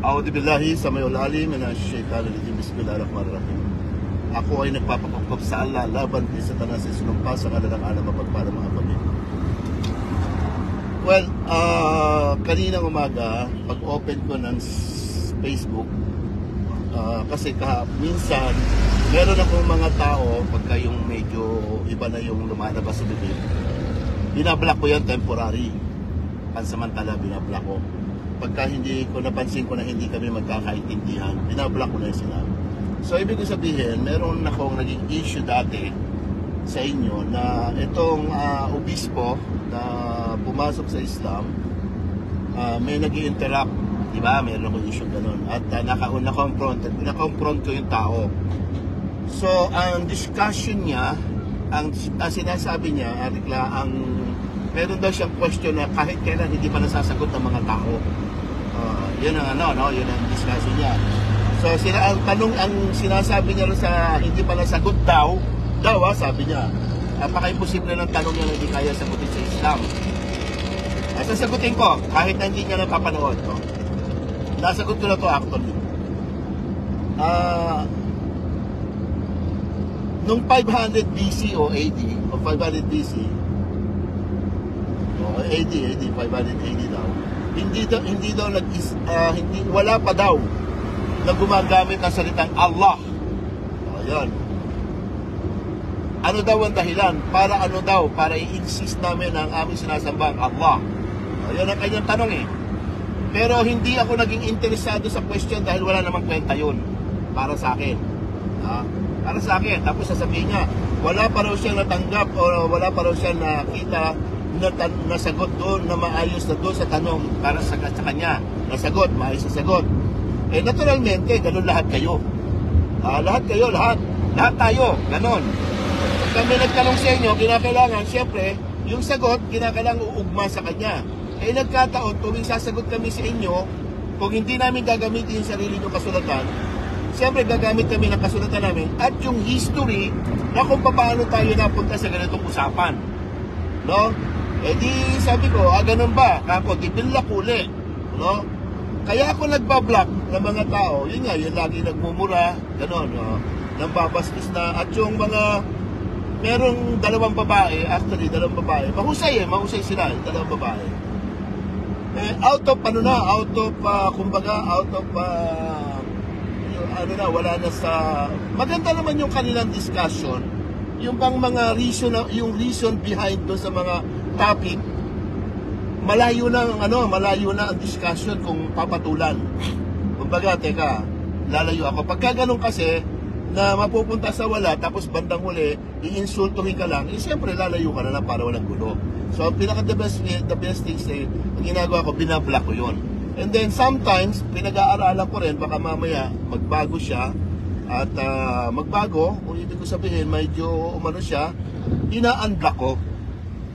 A'udhu billahi samiul alim minash shaitanir rajim. Bismillahirrahmanirrahim. Ako ay nagpapakupkop sa Allah laban din sa tanas sa sinumpa sa kanilang alam mapagpala mga pamilya. Well, kaninang umaga, pag-open ko ng Facebook, kasi minsan, meron akong mga tao, pagka yung medyo iba na yung lumalabas sa bibig, binablock ko yan temporary. Pansamantala, binablock ko. Pagka hindi ko napansin ko na hindi kami magkakaintindihan, binablock ko na yung sinabi. So, ibig ko sabihin, meron akong naging issue dati sa inyo na itong obispo na pumasok sa Islam, may nag-i-interrupt, di ba? Meron akong issue ganun. At na-confront ko yung tao. So, ang discussion niya, ang sinasabi niya, meron daw siyang question na kahit kailan hindi pa nasasagot ng mga tao. Yun ang discussion niya. So, ang sinasabi niya sa hindi pa nasagot daw, sabi niya, napaka-imposible ng tanong niya na hindi kaya sagutin sa Islam. Sasagutin ko, kahit na hindi niya napapanood. No? Nasagot ko na ito actually. Nung 500 BC o AD, o 500 BC, o AD, 500 AD daw, wala pa daw na gumagamit ng salitang Allah. O, yun. Ano daw ang dahilan? Para i-insist namin ang aming sinasambang Allah. O, yun ang kanyang tanong eh. Pero hindi ako naging interesado sa question dahil wala namang kwenta yun. Para sa akin. Para sa akin. Tapos sasabihin niya, wala pa raw siyang natanggap o wala pa raw siyang nakita na sagot doon na maayos na doon sa tanong para sa kanya. Nasagot, maayos na sagot. Eh naturalmente, ganun lahat kayo. Lahat tayo, ganun. Pag kami nagtanong sa inyo, kinakailangan, siyempre, yung sagot, kinakailangan uugma sa kanya. Eh nagkataon, tuwing sasagot kami sa inyo, kung hindi namin gagamitin yung sarili ng kasulatan, siyempre gagamit kami ng kasulatan namin at yung history na kung paano tayo napunta sa ganitong usapan. No? Eh di sabi ko, ganun ba? Kako, di bilakuli. No? Kaya ako nagbablock ng mga tao, yun nga, yun lagi nagmumura, gano'n, nang babastos na, at yung mga, merong dalawang babae, mahusay sila, dalawang babae. Wala na sa, maganda naman yung kanilang discussion, yung bang mga reason behind doon sa mga topic, malayo na ang discussion kung papatulan. Kumbaga, teka, lalayo ako. Pagka ganun kasi, na mapupunta sa wala, tapos bandang huli, iinsultuhin ka lang, siyempre lalayo ka na lang para walang gulo. So, the best thing ang ginagawa ko, binablock ko yun. And then, sometimes, pinag-aaralan ko rin, baka mamaya, magbago siya, at magbago, kung ibig ko sabihin, medyo umano siya, ina-unblock ko.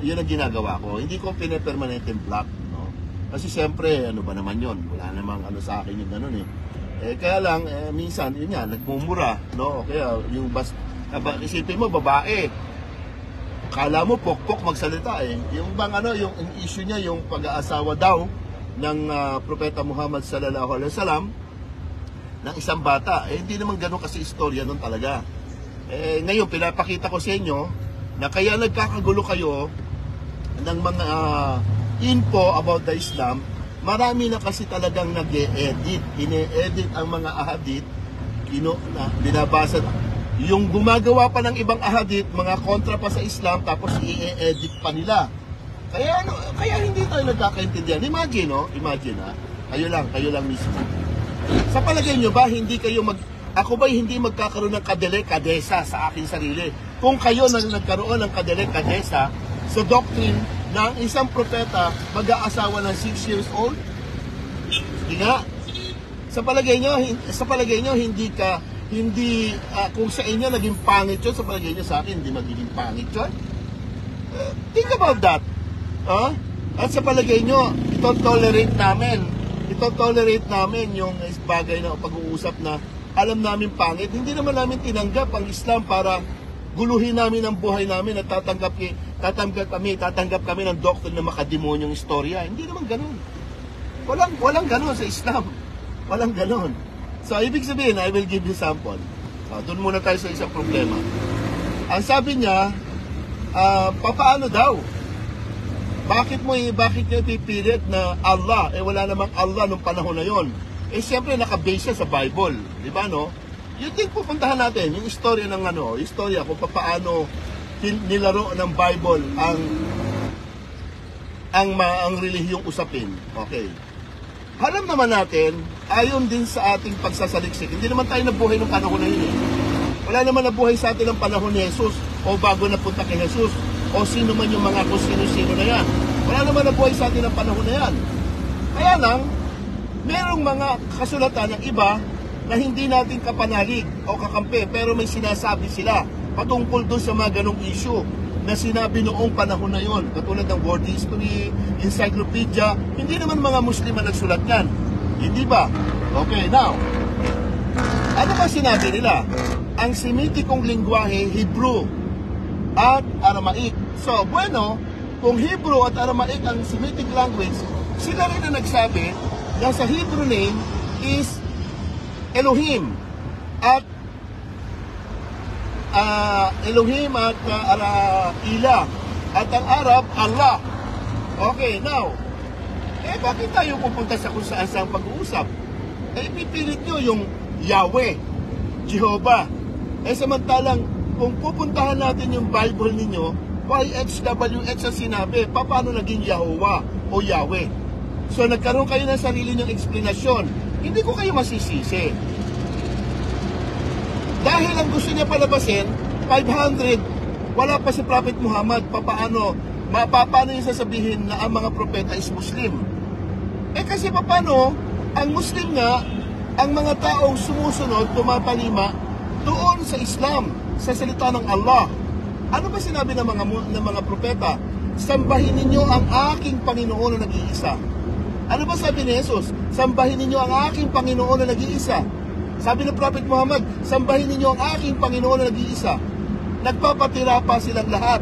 Yun ang ginagawa ko. Hindi ko pine-permanent block, no? Kasi siyempre, ano ba naman yun? Wala namang sa akin yung ganun eh. Kaya lang, minsan, yun nga, nagmumura, no? Kaya, isipin mo, babae. Kala mo, pokpok magsalita eh. Yung bang yung issue niya, yung pag-aasawa daw ng Propeta Muhammad sallallahu alaihi wasallam ng isang bata. Hindi naman ganun kasi istorya nun talaga. Ngayon, pinapakita ko sa inyo na kaya nagkakagulo kayo ng mga info about the Islam, marami na kasi talagang nag-e-edit. Ine-edit ang mga ahadith, binabasa. Yung gumagawa pa ng ibang ahadith, mga kontra pa sa Islam, tapos i-edit pa nila. Kaya hindi tayo nagkakaintindihan. Imagine kayo lang mismo. Sa palagay nyo ba, ako ba hindi magkakaroon ng kadele-kadesa sa aking sarili? Kung kayo nagkaroon ng kadele-kadesa sa doctrine na ang isang propeta mag-aasawa ng 6 years old? Hindi nga. Sa palagay nyo, kung sa inyo naging pangit yun, sa palagay nyo sa akin, hindi magiging pangit yun? Think about that. At sa palagay nyo, ito-tolerate namin yung bagay na pag-uusap na alam namin pangit. Hindi naman namin tinanggap ang Islam para guluhin namin ang buhay namin at tatanggap kami ng doctrine na makademonyong istorya. Hindi naman ganun. Walang ganun sa Islam. Walang ganon. So, ibig sabihin, I will give you sample. So, doon muna tayo sa isang problema. Ang sabi niya, papaano daw? Bakit niya ipipilit na Allah? Wala namang Allah nung panahon na yon. Siyempre, nakabase siya sa Bible. Di ba, no? You think pupuntahan natin yung istorya ng istorya kung paano nilaro ng Bible ang relihiyong usapin. Okay. Alam naman natin, ayon din sa ating pagsasaliksik, hindi naman tayo nabuhay ng panahon na yun eh. Wala naman nabuhay sa atin ng panahon ni Jesus o bago napunta kay Jesus o sino man yung mga kung sino-sino na yan. Wala naman nabuhay sa atin ng panahon na yan. Kaya lang, merong mga kasulatan ng iba na hindi natin kapanalig o kakampi pero may sinasabi sila patungkol doon sa mga ganong issue na sinabi noong panahon na yon, katulad ng World History, Encyclopedia. Hindi naman mga Muslim ang nagsulat yan. Hindi ba? Okay, now, ano ba sinabi nila? Ang Semitikong lingwahe, Hebrew at Aramaic. So, bueno, kung Hebrew at Aramaic ang Semitic language, sila rin na nagsabi na sa Hebrew name is Elohim at Elohim at Ilah at ang Arab, Allah. Okay, now, bakit tayo pupunta sa kung saan pag-uusap? Ipipilit nyo yung Yahweh, Jehovah. Samantalang, kung pupuntahan natin yung Bible ninyo, YHWH ang sinabi, paano naging Yahovah o Yahweh? So, nagkaroon kayo ng sarili nyong eksplanasyon. Hindi ko kayo masisisi. Dahil ang gusto niya palabasin, 500, wala pa si Prophet Muhammad, paano niya sasabihin na ang mga propeta is Muslim? Kasi paano, ang Muslim nga, ang mga taong sumusunod, tumatalima, doon sa Islam, sa salita ng Allah. Ano ba sinabi ng mga propeta? Sambahin ninyo ang aking Panginoon na nag-iisa. Ano ba sabi ni Jesus? Sambahin ninyo ang aking Panginoon na nag-iisa. Sabi ng Prophet Muhammad, sambahin ninyo ang aking Panginoon na nag-iisa. Nagpapatira pa silang lahat.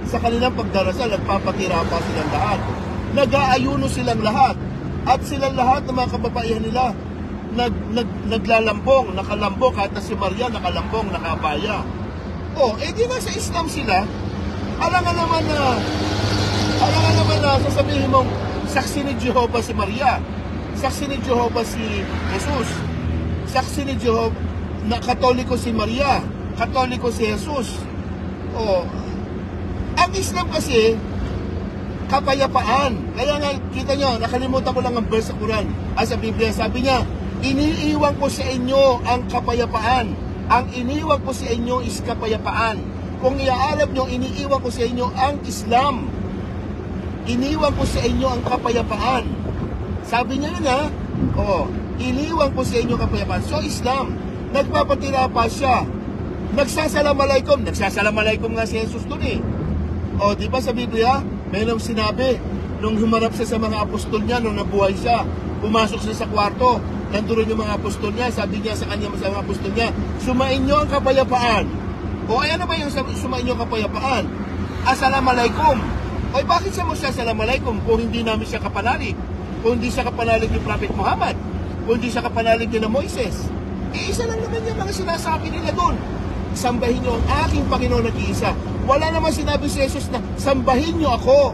Sa kanilang pagdarasal, nagpapatira pa silang lahat. Nag-aayuno silang lahat. At silang lahat ng mga kababaihan nila, naglalambong, nakalambong, kahit na si Maria nakalambong, nakabaya. Di na sa Islam sila. Alangan naman na sasabihin mong saksi ni Jehovah si Maria, saksi ni Jehovah si Jesus, saksi ni Jehovah na Katoliko si Maria, Katoliko si Jesus. Ang Islam kasi kapayapaan. Kaya nga, kita nyo, nakalimutan ko lang ang verse sa Quran. Sa Biblia, sabi niya, iniiwan ko sa inyo ang kapayapaan. Ang iniwan ko sa inyo is kapayapaan. Kung iaalap nyo, iniiwan ko sa inyo ang Islam. Iniwan ko sa inyo ang kapayapaan. Sabi niya na, iniwan ko sa inyo ang kapayapaan. So, Islam, nagpapatira pa siya. Nagsasalam-alaikum nga si Jesus doon eh. Di ba sa Biblia, mayroong sinabi, nung humarap siya sa mga apostol niya, nung nabuhay siya, pumasok siya sa kwarto, nandoon yung mga apostol niya, sabi niya sa kanya, sa mga apostol niya, sumain niyo ang kapayapaan. Ano ba yung sumain niyo ang kapayapaan? Assalamualaikum. Bakit siya mag-assalamualaikum kung hindi namin siya kapanalig? Kung hindi siya kapanalig ni Prophet Muhammad? Kung hindi siya kapanalig ni na Moises? Isa lang naman yung mga sinasabi nila doon. Sambahin niyo ang aking Panginoon nag-iisa. Wala naman sinabi si Jesus na sambahin niyo ako.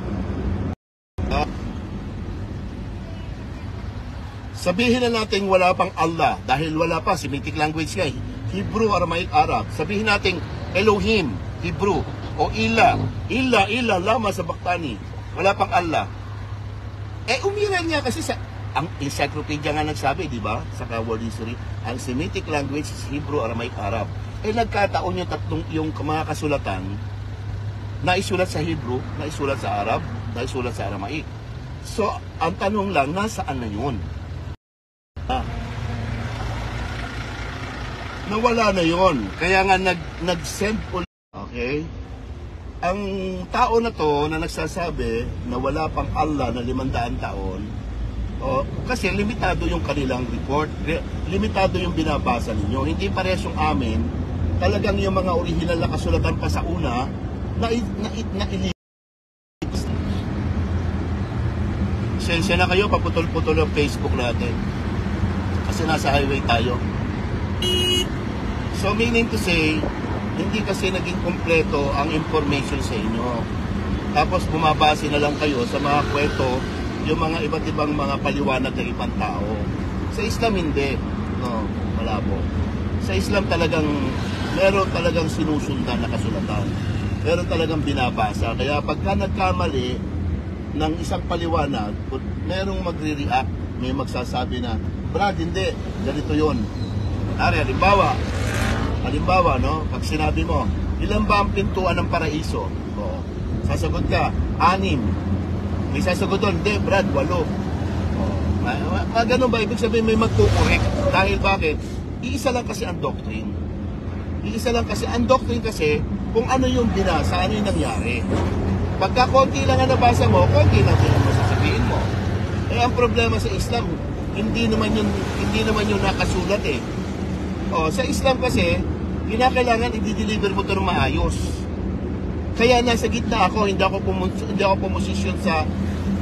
Sabihin na natin wala pang Allah dahil wala pa, Semitic language nga, Hebrew, Aramaic, Arab. Sabihin natin Elohim, Hebrew, o Ilah, Lama sa Baktani. Wala pang Allah. Umiran niya kasi ang encyclopedia nga nagsabi, di ba? Sa World History, ang Semitic language is Hebrew, Aramaic, Arab. Nagkataon yung mga kasulatan na isulat sa Hebrew, na isulat sa Arab, na isulat sa Aramaic. So, ang tanong lang, nasaan na yun? Nawala na yon. Kaya nga nag-send ulit. Okay? Ang tao na to na nagsasabi na wala pang Allah na 500 taon, kasi limitado yung kanilang report, limitado yung binabasa ninyo. Hindi parehas yung amin. Talagang yung mga original na kasulatan pa sa una na sensya na kayo, paputol-putol ang Facebook natin. Kasi nasa highway tayo. So meaning to say, hindi kasi naging kompleto ang information sa inyo. Tapos bumabase na lang kayo sa mga kwento, yung mga iba't ibang mga paliwanag ng ibang tao. Sa Islam hindi. No, malabo. Sa Islam talagang meron talagang sinusundan na kasulatan. Meron talagang binabasa. Kaya pagka nagkamali ng isang paliwanag, merong magre-react, may magsasabi na, Brad, hindi, ganito yun. Halimbawa, no, pag sinabi mo, ilan ba ang pintuan ng paraiso? O, sasagot ka, 6. May sasagot doon, hindi, Brad, 8. Ganun ba? Ibig sabihin may magkukorek. Dahil bakit? Iisa lang kasi ang doctrine. Iisa lang kasi. Ang doctrine kasi, kung ano yung binasa, ano yung nangyari. Pagka konti lang ang nabasa mo, konti lang din ang masasabihin mo. Eh, ang problema sa Islam, hindi naman yung nakasulat eh. O, sa Islam kasi, kinakailangan i-deliver mo ito ng maayos. Kaya nasa gitna ako, hindi ako pumosisyon sa,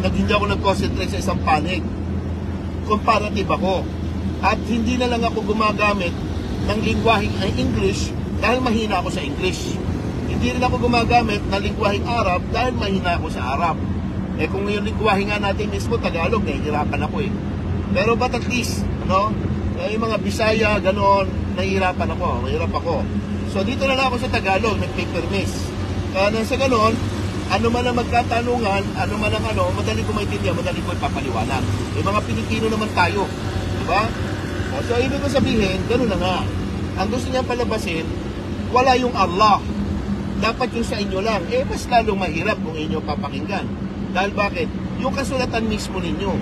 hindi ako nag-concentrate sa isang panig. Comparative ako. At hindi na lang ako gumagamit ng lingwaheng English dahil mahina ako sa English. Hindi rin ako gumagamit ng lingwaheng Arab dahil mahina ako sa Arab. Eh kung yung lingwahe nga natin mismo, Tagalog, nahihirapan ako eh. Pero but at least, no? Yung mga Bisaya, gano'n, nahihirapan ako, mahirap ako. So dito na lang ako sa Tagalog, nag-paper miss. Kaya nang sa gano'n, ano man ang magkatanungan, ano man ang madali ko maintindihan, madali ko ipapaliwanag. Yung mga Pilipino naman tayo, di ba? So ibig ko sabihin, gano'n na nga. Ang gusto niya palabasin, wala yung Allah. Dapat yung sa inyo lang. Eh, mas lalong mahirap kung inyo papakinggan. Dahil bakit? Yung kasulatan mismo ninyo.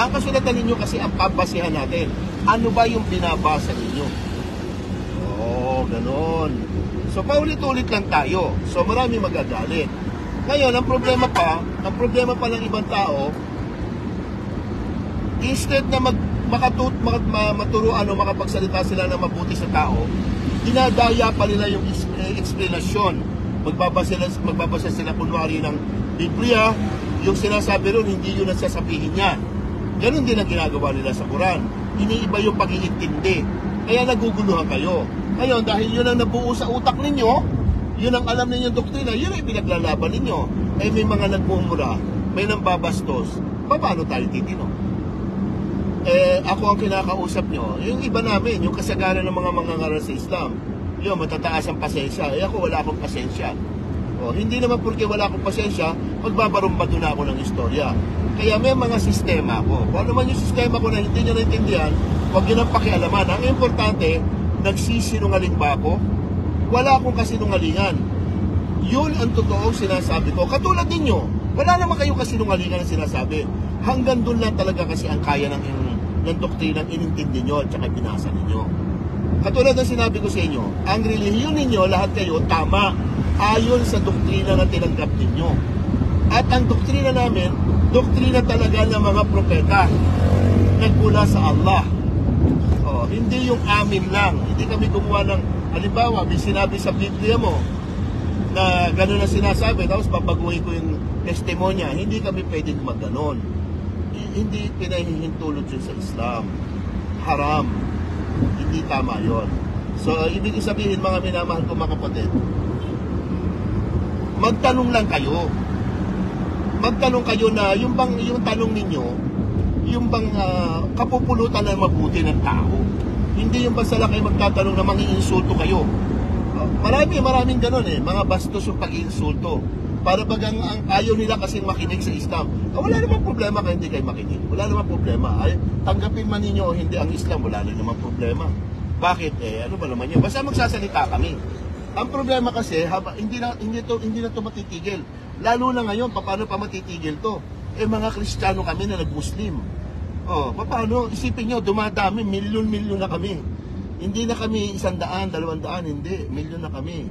Ang kasulatan ninyo kasi ang pabasihan natin. Ano ba yung binabasa ninyo? Oo, ganon. So, paulit-ulit lang tayo. So, marami magagalit. Ngayon, ang problema pa ng ibang tao, instead na makapagsalita sila na mabuti sa tao, dinadaya pa nila yung explanation. Magbabasa sila kunwari ng Biblia, yung sinasabi ron, hindi yun ang sasabihin niya. Ganon din ang ginagawa nila sa Quran. Iniiba yung pag-iintindi. Kaya naguguluhan kayo. Ngayon, dahil yun ang nabuo sa utak ninyo, yun ang alam ninyong doktrina, yun ay pinaglalaban ninyo. Eh may mga nagmumura, may nambabastos. Paano tayo titino? Eh, ako ang kinakausap nyo, yung iba namin, yung kasagaran ng mga mangangaral sa Islam, yun, matataas ang pasensya. Eh ako, wala akong pasensya. O, hindi naman porque wala akong pasensya, magbabarumbado na ako ng istorya. Kaya may mga sistema ako. Kung ano man yung sistema ko na hindi nyo naintindihan, huwag nyo nang pakialaman. Ang importante, nagsisinungaling ba ako? Wala akong kasinungalingan. Yun ang totoong sinasabi ko. Katulad ninyo, wala naman kayong kasinungalingan na sinasabi. Hanggang doon lang talaga kasi ang kaya ng doktrinang inintindi nyo at saka binasa ninyo. Katulad ng sinabi ko sa inyo, ang relihiyon ninyo, lahat kayo, tama, ayon sa doktrina na tinanggap ninyo. At ang doktrina namin, doktrina talaga ng mga propeta, nagmula sa Allah. O, hindi yung amin lang, hindi kami gumawa ng, halimbawa, may sinabi sa Biblia mo, na gano'n na sinasabi, tapos babaguhin ko yung testimonya, hindi kami pwedeng magganon. Hindi pinahihintulot yun sa Islam. Haram. Hindi tama yon. So, ibig sabihin, mga minamahal ko mga kapatid, magtanong lang kayo. Magtanong kayo na yung tanong ninyo, yung bang kapupulutan na mabuti ng tao. Hindi yung basta lang kayo magtatanong na mangi-insulto kayo. Maraming ganun eh, mga bastos yung pag-iinsulto. Para bagang ayaw nila kasing makinig sa Islam. Wala namang problema kung hindi kayo makinig. Wala namang problema. Tanggapin man ninyo o hindi ang Islam, wala namang problema. Bakit? Ano ba naman yun? Basta magsasalita kami. Ang problema kasi, hindi na to matitigil. Lalo na ngayon, paano pa matitigil to? Mga Kristiyano kami na nag-Muslim. Paano? Isipin nyo, dumadami, milyon-milyon na kami. Hindi na kami 100, 200, hindi. Milyon na kami.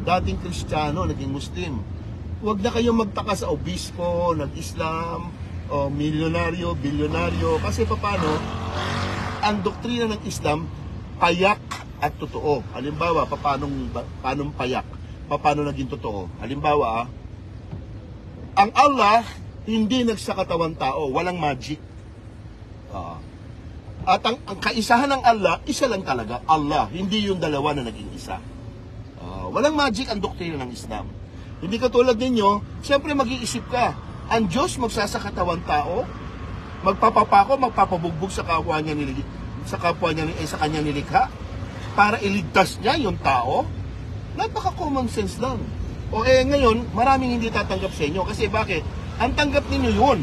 Dating Kristiyano, naging Muslim. Huwag na kayong magtaka sa obispo, nag-Islam, o milyonaryo, bilyonaryo. Kasi paano? Ang doktrina ng Islam, payak at totoo. Halimbawa, paanong payak? Paano naging totoo? Halimbawa, ang Allah, hindi nagsakatawan tao, walang magic. At ang kaisahan ng Allah, isa lang talaga, Allah, hindi yung dalawa na naging isa. Walang magic ang doktrina ng Islam. Hindi katulad ninyo, siyempre mag-iisip ka, ang Diyos magsasakatawan tao, magpapapako, magpapabugbog sa kapwa niya sa kanya nilikha para iligtas niya yung tao. Napaka common sense lang. Ngayon, maraming hindi tatanggap sa inyo kasi bakit? Ang tanggap ninyo yun.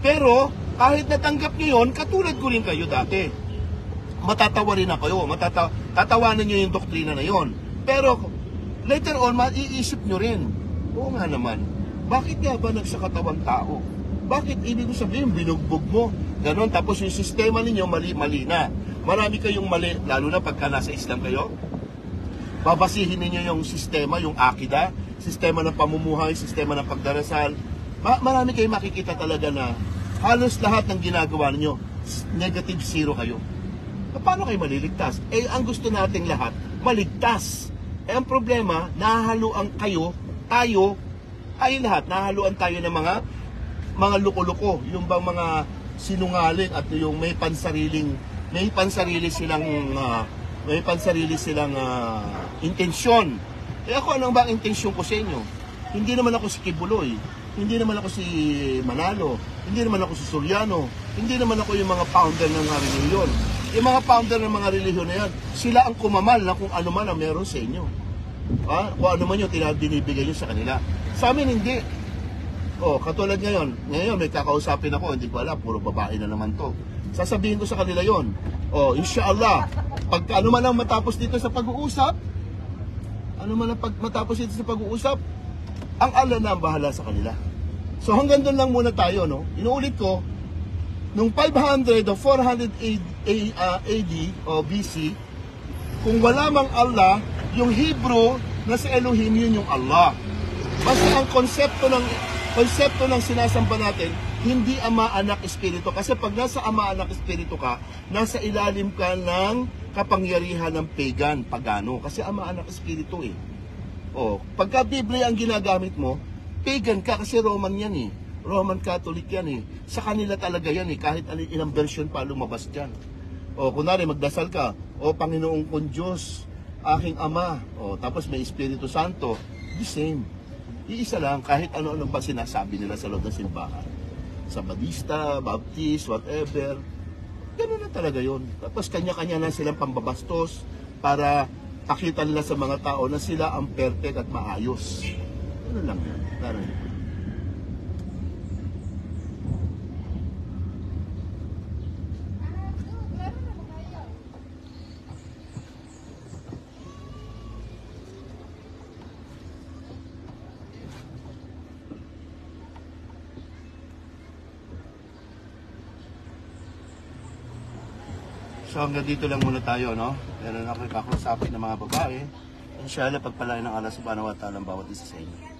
Pero kahit natanggap niyo yun, katulad ko rin kayo dati. Matatawa rin ako kayo, tatawanan niyo yung doktrina na yun. Pero later on, maiisip nyo rin, oo nga naman, bakit nga ba nagsakatawan tao? Bakit ibig sabihin, binugbog mo? Ganon, tapos yung sistema ninyo, mali na. Marami kayong mali, lalo na pagka nasa Islam kayo. Babasihin ninyo yung sistema, yung akida, sistema ng pamumuhay, sistema ng pagdarasal. Marami kayong makikita talaga na halos lahat ng ginagawa ninyo, negative zero kayo. Paano kayo maliligtas? Ang gusto nating lahat, maligtas. Ang problema, nahahaluan kayo, tayo lahat, nahahaluan tayo ng mga loko-loko, yung bang mga sinungaling at yung may pansarili silang intensyon. Ako, ano ba ang intensyon ko sa inyo? Hindi naman ako si Kibuloy, hindi naman ako si Manalo, hindi naman ako si Soriano, hindi naman ako yung mga founder ng mga reliyon. Yung mga founder ng mga reliyon na yan, sila ang kumamal na kung ano man ang meron sa inyo. Kung ano man yung dinibigay nyo sa kanila. Sa amin, hindi. Katulad ngayon may kakausapin ako, hindi ko alam, puro babae na naman to. Sasabihin ko sa kanila yon. Inshallah, pag ano man ang matapos dito sa pag-uusap, ang Allah na ang bahala sa kanila. So hanggang doon lang muna tayo, no? Inuulit ko, nung 500 o 400 AD o BC, kung wala mang Allah, yung Hebrew na sa Elohim, yun yung Allah. Basta ang konsepto ng sinasamba natin, hindi Ama, Anak, Espiritu. Kasi pag nasa Ama, Anak, Espiritu ka, nasa ilalim ka ng kapangyarihan ng pagano. Kasi Ama, Anak, Espiritu eh. Pagka Biblia ang ginagamit mo, pagan ka kasi Roman yan eh. Roman Catholic yan eh. Sa kanila talaga yan eh, kahit ilang version pa lumabas dyan. Kunwari magdasal ka, Panginoong kong Diyos, aking Ama, tapos may Espiritu Santo, the same. Iisa lang, kahit ano-ano pa sinasabi nila sa loob ng simbahan. Sabadista, Baptist, whatever. Ganun na talaga yun. Tapos kanya-kanya na silang pambabastos para pakita nila sa mga tao na sila ang perfect at maayos. Ano lang yan. So hanggang dito lang muna tayo, no? Meron ako kakausapin ng mga babae. Inshallah, pagpalain ng Allah subhanahu wa ta'ala ang bawat isa sa inyo.